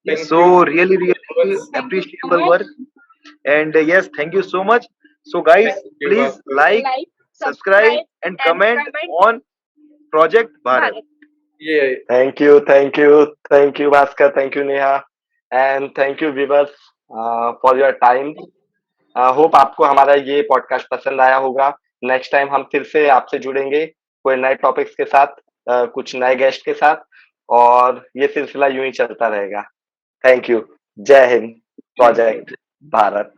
Yes, Thank so you really, so really much. Thank you so appreciable much. work. And yes, thank you so much. So guys, Thank you, please Bhaskar. like, Like, subscribe, subscribe, and and comment comment on Project Bharat. Bharat. Yeah. Thank you thank you Bhaskar, thank you Neha, and thank you viewers for your time. Hope आपको हमारा ये podcast पसंद आया होगा। Next time हम फिर से आपसे जुड़ेंगे कोई नए टॉपिक्स के साथ, कुछ नए गेस्ट के साथ, और ये सिलसिला यूं ही चलता रहेगा। Thank you. जय हिंद। प्रोजेक्ट भारत।